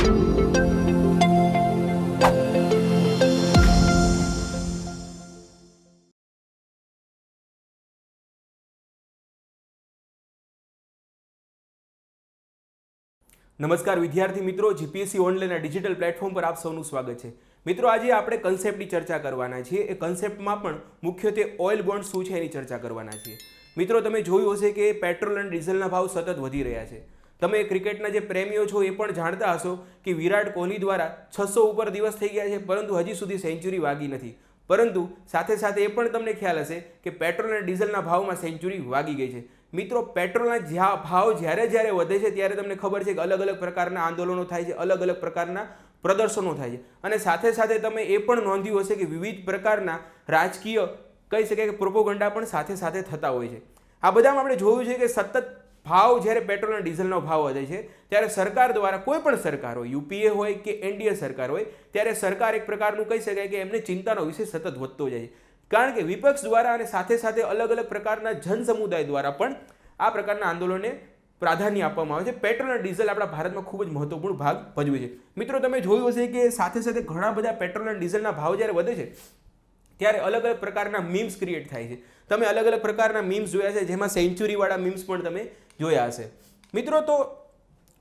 નમસ્કાર વિદ્યાર્થી મિત્રો, જીપીએસસી ઓનલાઈન ડિજિટલ પ્લેટફોર્મ પર આપ સૌનું સ્વાગત છે। મિત્રો, આજે આપણે કન્સેપ્ટની ચર્ચા કરવાના છીએ। એ કન્સેપ્ટમાં પણ મુખ્યત્વે ઓઇલ બોન્ડ શું છે એની ચર્ચા કરવાના છીએ। મિત્રો, તમે જોયું હશે કે પેટ્રોલ અને ડીઝલના ભાવ સતત વધી રહ્યા છે। તમે ક્રિકેટના જે પ્રેમીઓ છો એ પણ જાણતા હશો કે વિરાટ કોહલી દ્વારા 600 ઉપર દિવસ થઈ ગયા છે, પરંતુ હજી સુધી સેન્ચુરી વાગી નથી। પરંતુ સાથે સાથે એ પણ તમને ખ્યાલ હશે કે પેટ્રોલ અને ડીઝલના ભાવમાં સેન્ચુરી વાગી ગઈ છે। મિત્રો, પેટ્રોલના ભાવ જ્યારે વધે છે ત્યારે તમને ખબર છે કે અલગ અલગ પ્રકારના આંદોલનો થાય છે, અલગ અલગ પ્રકારના પ્રદર્શનો થાય છે, અને સાથે સાથે તમે એ પણ નોંધ્યું હશે કે વિવિધ પ્રકારના રાજકીય કહી શકાય કે પ્રોપોગંડા પણ સાથે સાથે થતા હોય છે। આ બધામાં આપણે જોયું છે કે સતત ભાવ જ્યારે પેટ્રોલ અને ડીઝલનો ભાવ વધે છે ત્યારે સરકાર દ્વારા, કોઈ પણ સરકાર હોય, યુપીએ હોય કે એનડીએ સરકાર હોય, ત્યારે સરકાર એક પ્રકારનું કહી શકાય કે એમને ચિંતાનો વિષય સતત વધતો જાય છે। કારણ કે વિપક્ષ દ્વારા અને સાથે સાથે અલગ અલગ પ્રકારના જન સમુદાય દ્વારા પણ આ પ્રકારના આંદોલનને પ્રાધાન્ય આપવામાં આવે છે। પેટ્રોલ અને ડીઝલ આપણા ભારતમાં ખૂબ જ મહત્વપૂર્ણ ભાગ ભજવે છે। મિત્રો, તમે જોયું હશે કે સાથે સાથે ઘણા બધા પેટ્રોલ અને ડીઝલના ભાવ જ્યારે વધે છે ત્યારે અલગ અલગ પ્રકારના મીમ્સ ક્રિએટ થાય છે। તમે અલગ અલગ પ્રકારના મીમ્સ જોયા છે, જેમાં સેન્ચુરીવાળા મીમ્સ પણ તમે જોયા હશે। મિત્રો, તો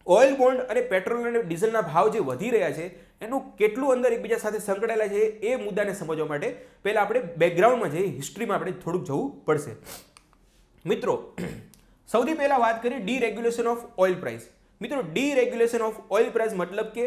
ઓઇલ બોન્ડ અને પેટ્રોલ અને ડીઝલના ભાવ જે વધી રહ્યા છે એનું કેટલું અંદર એકબીજા સાથે સંકળાયેલા છે એ મુદ્દાને સમજવા માટે પહેલાં આપણે બેકગ્રાઉન્ડમાં જઈએ, હિસ્ટ્રીમાં આપણે થોડુંક જવું પડશે। મિત્રો, સૌથી પહેલાં વાત કરીએ ડીરેગ્યુલેશન ઓફ ઓઇલ પ્રાઇસ। મિત્રો, ડીરેગ્યુલેશન ઓફ ઓઇલ પ્રાઇસ મતલબ કે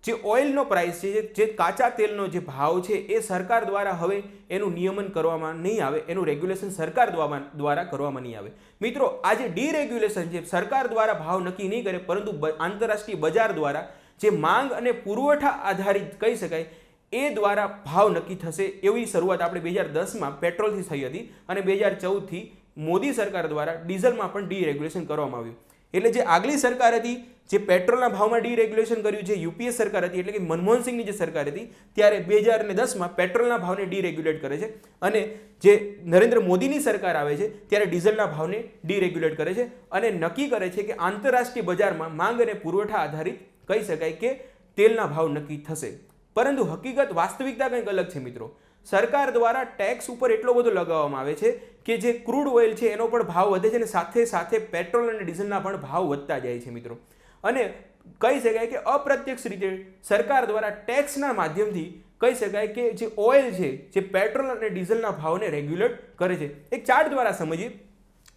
જે ઓઇલનો પ્રાઇસ છે, જે કાચા તેલનો જે ભાવ છે એ સરકાર દ્વારા હવે એનું નિયમન કરવામાં નહીં આવે, એનું રેગ્યુલેશન સરકાર દ્વારા કરવામાં નહીં આવે। મિત્રો, આ જે ડીરેગ્યુલેશન છે સરકાર દ્વારા ભાવ નક્કી નહીં કરે, પરંતુ આંતરરાષ્ટ્રીય બજાર દ્વારા જે માંગ અને પુરવઠા આધારિત કહી શકાય એ દ્વારા ભાવ નક્કી થશે, એવી શરૂઆત આપણે 2010માં પેટ્રોલથી થઈ હતી, અને 2014થી મોદી સરકાર દ્વારા ડીઝલમાં પણ ડીરેગ્યુલેશન કરવામાં આવ્યું। એટલે જે આગલી સરકાર હતી જે પેટ્રોલના ભાવમાં ડીરેગ્યુલેશન કર્યું છે, યુપીએ સરકાર હતી, એટલે કે મનમોહન સિંહની જે સરકાર હતી, ત્યારે 2010માં પેટ્રોલના ભાવને ડીરેગ્યુલેટ કરે છે, અને જે નરેન્દ્ર મોદીની સરકાર આવે છે ત્યારે ડીઝલના ભાવને ડીરેગ્યુલેટ કરે છે, અને નક્કી કરે છે કે આંતરરાષ્ટ્રીય બજારમાં માંગ અને પુરવઠા આધારિત કહી શકાય કે તેલના ભાવ નક્કી થશે। પરંતુ હકીકત, વાસ્તવિકતા કંઈક અલગ છે। મિત્રો, સરકાર દ્વારા ટેક્સ ઉપર એટલો બધો લગાવવામાં આવે છે કે જે ક્રૂડ ઓઇલ છે એનો પણ ભાવ વધે છે, અને સાથે સાથે પેટ્રોલ અને ડીઝલના પણ ભાવ વધતા જાય છે। મિત્રો, અને કહી શકાય કે અપ્રત્યક્ષ રીતે સરકાર દ્વારા ટેક્સના માધ્યમથી કહી શકાય કે જે ઓઇલ છે, જે પેટ્રોલ અને ડીઝલના ભાવને રેગ્યુલેટ કરે છે। એક ચાર્ટ દ્વારા સમજીએ।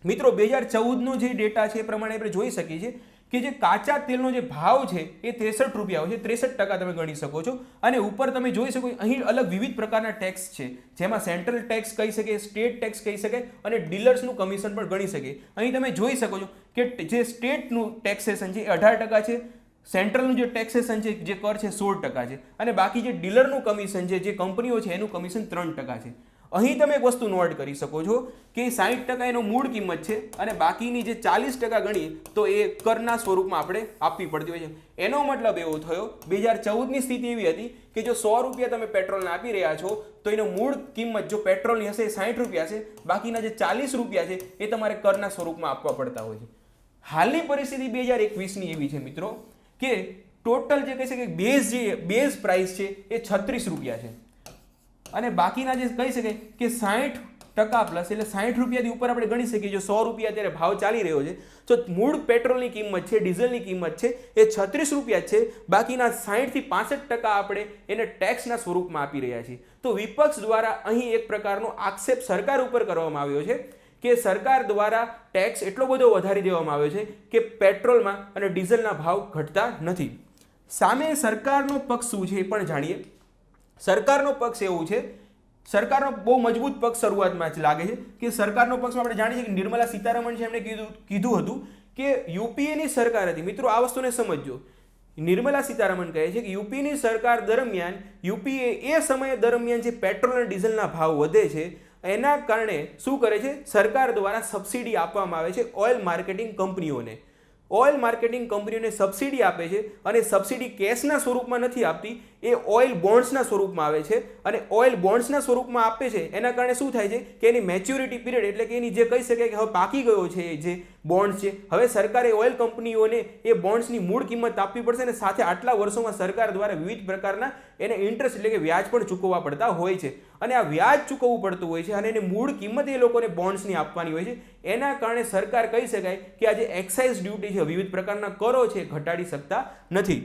મિત્રો, 2014નો જે ડેટા છે એ પ્રમાણે આપણે જોઈ શકીએ છીએ કે જે કાચા તેલનો જે ભાવ છે એ 63 રૂપિયા હોય છે, 63% તમે ગણી શકો છો, અને ઉપર તમે જોઈ શકો અહીં અલગ વિવિધ પ્રકારના ટેક્સ છે, જેમાં સેન્ટ્રલ ટેક્સ કહી શકે, સ્ટેટ ટેક્સ કહી શકાય, અને ડીલર્સનું કમિશન પણ ગણી શકે। અહીં તમે જોઈ શકો છો કે જે સ્ટેટનું ટેક્સેશન છે એ 18% છે, સેન્ટ્રલનું જે ટેક્સેશન છે, જે કર છે 16% છે, અને બાકી જે ડીલરનું કમિશન છે, જે કંપનીઓ છે એનું કમિશન 3% છે। અહીં તમે એક વસ્તુ નોટ કરી શકો છો કે 60% એનો મૂળ કિંમત છે, અને બાકીની જે 40% ગણીએ તો એ કરના સ્વરૂપમાં આપણે આપવી પડતી હોય છે। એનો મતલબ એવો થયો 2014ની સ્થિતિ એવી હતી કે જો 100 રૂપિયા તમે પેટ્રોલને આપી રહ્યા છો તો એનો મૂળ કિંમત જો પેટ્રોલની હશે 60 રૂપિયા છે, બાકીના જે 40 રૂપિયા છે એ તમારે કરના સ્વરૂપમાં આપવા પડતા હોય છે। હાલની પરિસ્થિતિ 2021ની એવી છે મિત્રો કે ટોટલ જે કહી શકે બેઝ પ્રાઇસ છે એ 36 રૂપિયા છે, અને બાકીના જે કહી શકાય કે 60% પ્લસ એટલે 60 રૂપિયાથી ઉપર આપણે ગણી શકીએ। જો 100 રૂપિયા અત્યારે ભાવ ચાલી રહ્યો છે તો મૂળ પેટ્રોલની કિંમત છે, ડીઝલની કિંમત છે એ 36 રૂપિયા છે, બાકીના 60 થી 65% આપણે એને ટેક્સના સ્વરૂપમાં આપી રહ્યા છીએ। તો વિપક્ષ દ્વારા અહીં એક પ્રકારનો આક્ષેપ સરકાર ઉપર કરવામાં આવ્યો છે કે સરકાર દ્વારા ટેક્સ એટલો બધો વધારી દેવામાં આવ્યો છે કે પેટ્રોલમાં અને ડીઝલના ભાવ ઘટતા નથી। સામે સરકારનો પક્ષ શું છે એ પણ જાણીએ। સરકારનો પક્ષ એવું છે, સરકારનો બહુ મજબૂત પક્ષ શરૂઆતમાં જ લાગે છે કે સરકારનો પક્ષમાં આપણે જાણીએ છીએ કે નિર્મલા સીતારમણ છે, એમણે કીધું હતું કે યુપીએની સરકાર હતી। મિત્રો, આ વસ્તુને સમજજો। નિર્મલા સીતારમણ કહે છે કે યુપીની સરકાર દરમિયાન, યુપીએ એ સમય દરમિયાન જે પેટ્રોલ અને ડીઝલના ભાવ વધે છે એના કારણે શું કરે છે, સરકાર દ્વારા સબસિડી આપવામાં આવે છે ઓઇલ માર્કેટિંગ કંપનીઓને। ઓઇલ માર્કેટિંગ કંપનીઓને સબસિડી આપે છે અને સબસિડી કેશના સ્વરૂપમાં નથી આપતી, એ ઓઇલ બોન્ડ્સના સ્વરૂપમાં આવે છે અને ઓઇલ બોન્ડ્સના સ્વરૂપમાં આપે છે એના કારણે શું થાય છે કે એની મેચ્યોરિટી પીરિયડ એટલે કે એની જે કહી શકાય કે હવે પાકી ગયો છે જે બોન્ડ છે, હવે સરકારે ઓઇલ કંપનીઓને એ બોન્ડ્સની મૂળ કિંમત આપવી પડશે અને સાથે આટલા વર્ષોમાં સરકાર દ્વારા વિવિધ પ્રકારના એને ઇન્ટરેસ્ટ એટલે કે વ્યાજ પણ ચૂકવવા પડતા હોય છે અને આ વ્યાજ ચૂકવવું પડતું હોય છે અને એની મૂળ કિંમત એ લોકોને બોન્ડ્સની આપવાની હોય છે. એના કારણે સરકાર કહી શકાય કે આ જે એક્સાઇઝ ડ્યુટી છે, વિવિધ પ્રકારના કરો છે, ઘટાડી શકતા નથી.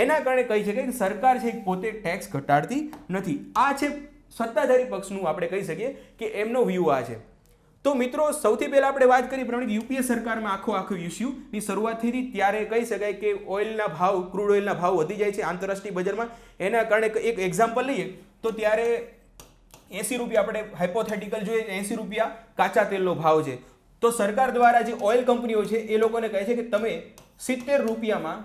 એના કારણે કહી શકાય કે સરકાર છે પોતે ટેક્સ ઘટાડતી નથી. આ છે સત્તાધારી પક્ષનું આપણે કહી શકીએ કે એમનો વ્યૂ આ છે. તો મિત્રો સૌથી પહેલા આપણે વાત કરી પ્રમાણે યુપીએ સરકારમાં આખો ઇસ્યુની શરૂઆત થઈ હતી ત્યારે કહી શકાય કે ઓઇલના ભાવ, ક્રૂડ ઓઇલના ભાવ વધી જાય છે આંતરરાષ્ટ્રીય બજારમાં. એના કારણે એક એક્ઝામ્પલ લઈએ તો ત્યારે 80 રૂપિયા આપણે હાઇપોથેટિકલ જોઈએ, 80 રૂપિયા કાચા તેલનો ભાવ છે. તો સરકાર દ્વારા જે ઓઇલ કંપનીઓ છે એ લોકોને કહે છે કે તમે 70 રૂપિયામાં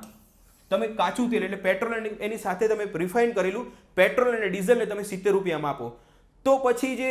તમે કાચું તેલ એટલે પેટ્રોલ અને એની સાથે તમે રિફાઇન કરેલું પેટ્રોલ અને ડીઝલને તમે 70 રૂપિયામાં આપો. તો પછી જે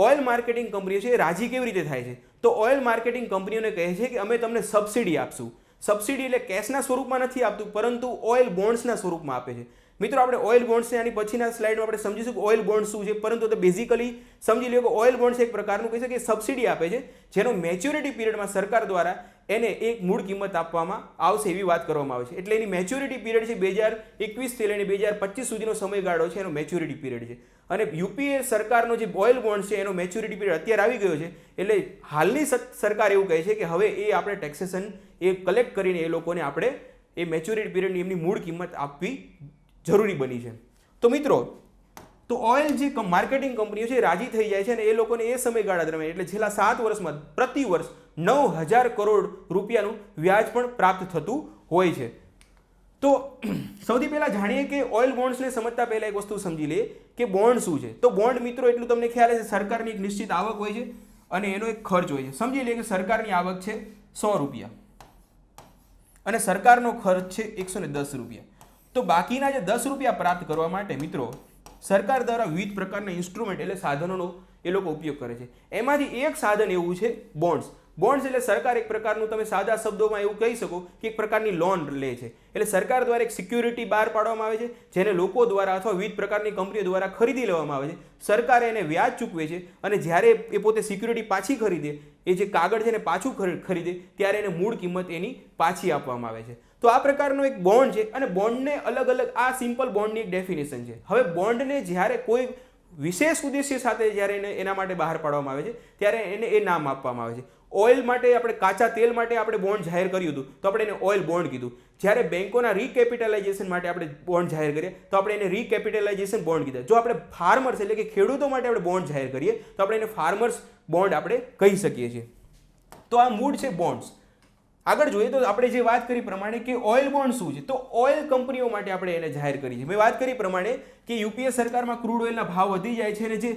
ઓઇલ માર્કેટિંગ કંપનીઓ છે એ રાજી કેવી રીતે થાય છે? તો ઓઇલ માર્કેટિંગ કંપનીઓને કહે છે કે અમે તમને સબસિડી આપશું. સબસિડી એટલે કેશના સ્વરૂપમાં નથી આપતું પરંતુ ઓઇલ બોન્ડ્સના સ્વરૂપમાં આપે છે. મિત્રો આપણે ઓઇલ બોન્ડ્સ છે આની પછીના સ્લાઇડમાં આપણે સમજીશું કે ઓઇલ બોન્ડ શું છે, પરંતુ તો બેઝિકલી સમજી લો કે ઓઇલ બોન્ડ્સ એક પ્રકારનું કહી શકે સબસિડી આપે છે જેનો મેચ્યોરિટી પીરિયડમાં સરકાર દ્વારા એને એક મૂળ કિંમત આપવામાં આવશે એવી વાત કરવામાં આવે છે. એટલે એની મેચ્યોરિટી પીરિયડ છે 2021 થી લઈને 2025 સુધીનો સમયગાળો છે એનો મેચ્યોરિટી પીરિયડ છે. અને યુપીએ સરકારનો જે ઓઇલ બોન્ડ છે એનો મેચ્યોરિટી પીરિયડ અત્યારે આવી ગયો છે. એટલે હાલની સરકાર એવું કહે છે કે હવે એ આપણે ટેક્સેશન એ કલેક્ટ કરીને એ લોકોને આપણે એ મેચ્યોરિટી પીરિયડની એમની મૂળ કિંમત આપવી જરૂરી બની છે. તો મિત્રો તો ઓઇલ જે માર્કેટિંગ કંપનીઓ છે રાજી થઈ જાય છે અને એ લોકોને એ સમયગાળા દરમિયાન એટલે છેલ્લા 7 વર્ષમાં પ્રતિ વર્ષ 9,000 કરોડ રૂપિયાનું વ્યાજ પણ પ્રાપ્ત થતું હોય છે. તો સૌથી પહેલા જાણીએ કે ઓઇલ બોન્ડ્સને સમજતા પહેલા એક વસ્તુ સમજી લઈએ કે બોન્ડ શું છે. તો બોન્ડ મિત્રો એટલું તમને ખ્યાલ હશે સરકારની એક નિશ્ચિત આવક હોય છે અને એનો એક ખર્ચ હોય છે. સમજી લઈએ કે સરકારની આવક છે 100 રૂપિયા અને સરકારનો ખર્ચ છે 110 રૂપિયા. તો બાકીના જે 10 રૂપિયા પ્રાપ્ત કરવા માટે મિત્રો સરકાર દ્વારા વિવિધ પ્રકારના ઇન્સ્ટ્રુમેન્ટ એટલે સાધનોનો એ લોકો ઉપયોગ કરે છે. એમાંથી એક સાધન એવું છે બોન્ડ્સ. બોન્ડ્સ એટલે સરકાર એક પ્રકારનું તમે સાદા શબ્દોમાં એવું કહી શકો કે એક પ્રકારની લોન લે છે. એટલે સરકાર દ્વારા એક સિક્યુરિટી બહાર પાડવામાં આવે છે જેને લોકો દ્વારા અથવા વિવિધ પ્રકારની કંપનીઓ દ્વારા ખરીદી લેવામાં આવે છે. સરકારે એને વ્યાજ ચૂકવે છે અને જ્યારે એ પોતે સિક્યુરિટી પાછી ખરીદે, એ જે કાગળ છે એને પાછું ખરીદે ત્યારે એને મૂળ કિંમત એની પાછી આપવામાં આવે છે. તો આ પ્રકારનો એક બોન્ડ છે અને બોન્ડને અલગ અલગ આ સિમ્પલ બોન્ડની એક ડેફિનેશન છે. હવે બોન્ડને જ્યારે કોઈ વિશેષ ઉદ્દેશ્ય સાથે જ્યારે એને એના માટે બહાર પાડવામાં આવે છે ત્યારે એને એ નામ આપવામાં આવે છે. ઓઇલ માટે આપણે કાચા તેલ માટે આપણે બોન્ડ જાહેર કર્યું હતું તો આપણે એને ઓઇલ બોન્ડ કીધું. જ્યારે બેંકોના રીકેપિટલાઇઝેશન માટે આપણે બોન્ડ જાહેર કરીએ તો આપણે એને રીકેપિટલાઇઝેશન બોન્ડ કીધા. જો આપણે ફાર્મર્સ એટલે કે ખેડૂતો માટે આપણે બોન્ડ જાહેર કરીએ તો આપણે એને ફાર્મર્સ બોન્ડ આપણે કહી શકીએ છીએ. તો આ મૂળ છે બોન્ડ્સ. આગળ જોઈએ તો આપણે જે વાત કરી પ્રમાણે કે ઓઇલ બોન્ડ શું છે, તો ઓઇલ કંપનીઓ માટે આપણે એને જાહેર કરી છે. મેં વાત કરી પ્રમાણે કે યુપીએ સરકારમાં ક્રૂડ ઓઇલના ભાવ વધી જાય છે અને જે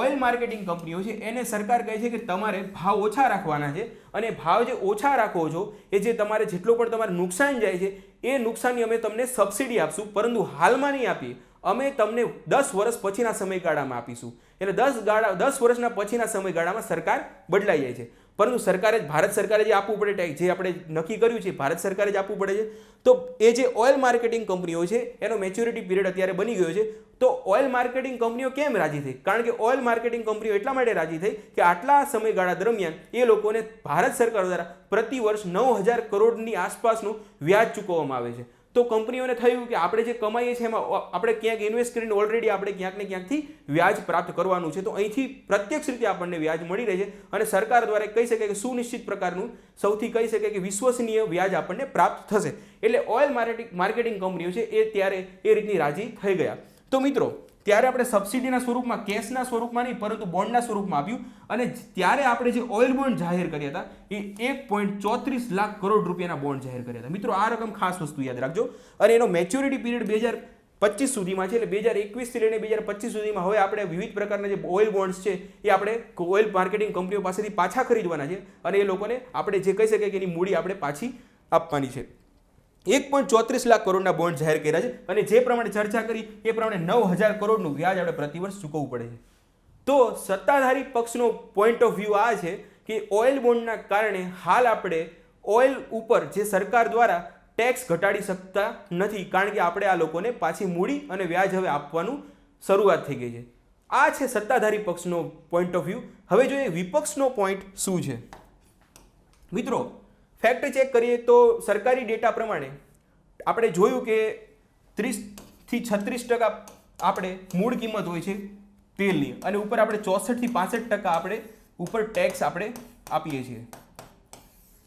ઓઇલ માર્કેટિંગ કંપનીઓ છે એને સરકાર કહે છે કે તમારે ભાવ ઓછા રાખવાના છે અને ભાવ જે ઓછા રાખો છો એ જે તમારે જેટલો પણ તમારે નુકસાન જાય છે એ નુકસાનની અમે તમને સબસિડી આપશું, પરંતુ હાલમાં નહીં આપીએ, અમે તમને 10 વર્ષ પછીના સમયગાળામાં આપીશું. એટલે 10 વર્ષના પછીના સમયગાળામાં સરકાર બદલાઈ જાય છે, પરંતુ ભારત સરકારે જે આપવું પડે ટેક્સ જે આપણે નક્કી કર્યું છે ભારત સરકારે જ આપવું પડે છે. તો એ જે ઓઇલ માર્કેટિંગ કંપનીઓ છે એનો મેચ્યોરિટી પીરિયડ અત્યારે બની ગયો છે. તો ઓઇલ માર્કેટિંગ કંપનીઓ કેમ રાજી થઈ? કારણ કે ઓઇલ માર્કેટિંગ કંપનીઓ એટલા માટે રાજી થઈ કે આટલા સમયગાળા દરમિયાન એ લોકોને ભારત સરકાર દ્વારા પ્રતિ વર્ષ 9,000 કરોડની આસપાસનું વ્યાજ ચૂકવવામાં આવે છે. તો કંપનીઓને થયું કે આપણે જે કમાઈએ છીએ એમાં આપણે ક્યાંક ઇન્વેસ્ટ કરીને ઓલરેડી આપણે ક્યાંક ને ક્યાંકથી વ્યાજ પ્રાપ્ત કરવાનું છે, તો અહીંથી પ્રત્યક્ષ રીતે આપણને વ્યાજ મળી રહે છે અને સરકાર દ્વારા કહી શકાય કે સુનિશ્ચિત પ્રકારનું સૌથી કહી શકાય કે વિશ્વસનીય વ્યાજ આપણને પ્રાપ્ત થશે. એટલે ઓઇલ માર્કેટિંગ કંપનીઓ છે એ ત્યારે એ રીતની રાજી થઈ ગયા. તો મિત્રો ત્યારે આપણે સબસિડીના સ્વરૂપમાં કેશના સ્વરૂપમાં નહીં પરંતુ બોન્ડના સ્વરૂપમાં આપ્યું અને ત્યારે આપણે જે ઓઇલ બોન્ડ જાહેર કર્યા હતા એ 1.34 લાખ કરોડ રૂપિયાના બોન્ડ જાહેર કર્યા હતા. મિત્રો આ રકમ ખાસ વસ્તુ યાદ રાખજો. અને એનો મેચ્યોરિટી પીરિયડ 2025 સુધીમાં છે. એટલે 2021 થી લઈને 2025 સુધીમાં હવે આપણે વિવિધ પ્રકારના જે ઓઇલ બોન્ડ્સ છે એ આપણે ઓઇલ માર્કેટિંગ કંપનીઓ પાસેથી પાછા ખરીદવાના છે અને એ લોકોને આપણે જે કહી શકીએ કે એની મૂડી આપણે પાછી આપવાની છે. 1.34 લાખ કરોડના બોન્ડ જાહેર કર્યા છે અને જે પ્રમાણે ચર્ચા કરી એ પ્રમાણે 9,000 કરોડનું વ્યાજ આપણે પ્રતિવર્ષ ચૂકવવું પડે છે. તો સત્તાધારી પક્ષનો પોઈન્ટ ઓફ વ્યૂ આ છે કે ઓઇલ બોન્ડના કારણે હાલ આપણે ઓઇલ ઉપર જે સરકાર દ્વારા ટેક્સ ઘટાડી શકતા નથી, કારણ કે આપણે આ લોકોને પાછી મૂડી અને વ્યાજ હવે આપવાનું શરૂઆત થઈ ગઈ છે. આ છે સત્તાધારી પક્ષનો પોઈન્ટ ઓફ વ્યૂ. હવે જોઈએ વિપક્ષનો પોઈન્ટ શું છે. મિત્રો ફેક્ટ ચેક કરીએ તો સરકારી ડેટા પ્રમાણે આપણે જોયું કે 30 થી 36% આપણે મૂળ કિંમત હોય છે તેલની, અને ઉપર આપણે 64 થી 65% આપણે ઉપર ટેક્સ આપણે આપીએ છીએ.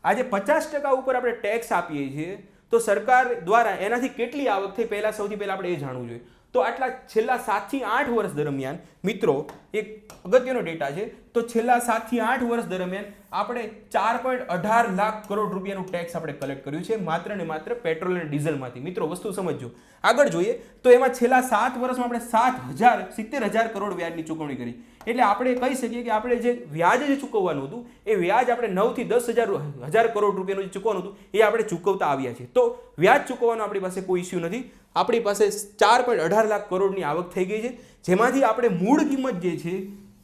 આજે 50% ઉપર આપણે ટેક્સ આપીએ છીએ તો સરકાર દ્વારા એનાથી કેટલી આવક થઈ, પહેલા સૌથી પહેલા આપણે એ જાણવું જોઈએ. તો આટલા છેલ્લા 7 થી 8 વર્ષ દરમિયાન મિત્રો એક અગત્યનો ડેટા છે, તો છેલ્લા 7 થી 8 વર્ષ દરમિયાન આપણે 4.18 લાખ કરોડ રૂપિયાનું ટેક્સ આપણે કલેક્ટ કર્યું છે માત્ર ને માત્ર પેટ્રોલ અને ડીઝલમાંથી. મિત્રો વસ્તુ સમજજો. આગળ જોઈએ તો એમાં છેલ્લા 7 વર્ષમાં આપણે 70,000 કરોડ વ્યાજની ચૂકવણી કરી. એટલે આપણે કહી શકીએ કે આપણે જે વ્યાજ જે ચૂકવવાનું હતું એ વ્યાજ આપણે 9 થી 10,000 કરોડ રૂપિયાનું જે ચૂકવવાનું હતું એ આપણે ચૂકવતા આવ્યા છીએ. તો વ્યાજ ચૂકવવાનો આપણી પાસે કોઈ ઇસ્યુ નથી. આપણી પાસે 4.18 લાખ કરોડની આવક થઈ ગઈ છે, જેમાંથી આપણે મૂળ કિંમત જે છે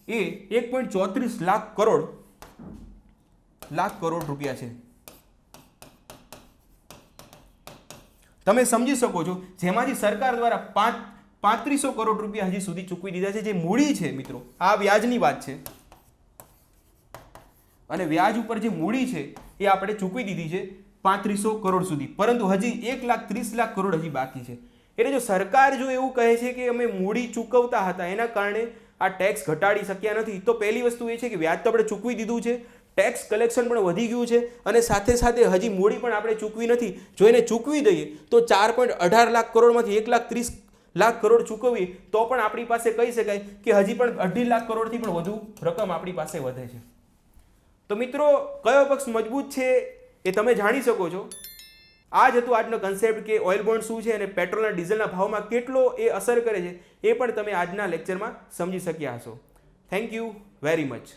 એ 1.34 લાખ કરોડ રૂપિયા છે. તમે સમજી શકો છો, જેમાંથી સરકાર દ્વારા 3500 કરોડ રૂપિયા હજી સુધી ચૂકવી દીધા છે, જે મૂડી છે. મિત્રો આ વ્યાજની વાત છે, અને વ્યાજ ઉપર જે મૂડી છે એ આપણે ચૂકવી દીધી છે 3500 કરોડ સુધી, પરંતુ હજી 1,30,00,000 કરોડ હજી બાકી છે. એટલે જો સરકાર જો એવું કહે છે કે અમે મૂડી ચૂકવતા હતા એના કારણે આ ટેક્સ ઘટાડી શક્યા નથી, તો પહેલી વસ્તુ એ છે કે વ્યાજ તો આપણે ચૂકવી દીધું છે, ટેક્સ કલેક્શન પણ વધી ગયું છે, અને સાથે સાથે હજી મૂડી પણ આપણે ચૂકવી નથી. જો એને ચૂકવી દઈએ તો 4.18 લાખ કરોડમાંથી 1,30,00,000 કરોડ ચૂકવીએ તો પણ આપણી પાસે કહી શકાય કે હજી પણ 2.5 લાખ કરોડથી પણ વધુ રકમ આપણી પાસે વધે છે. તો મિત્રો કયો પક્ષ મજબૂત છે એ તમે જાણી શકો છો. આ જ હતું આજનો કન્સેપ્ટ કે ઓઇલ બોન્ડ શું છે અને પેટ્રોલ અને ડીઝલના ભાવમાં કેટલો એ અસર કરે છે, એ પણ તમે આજના લેક્ચરમાં સમજી શક્યા હશો. Thank you very much.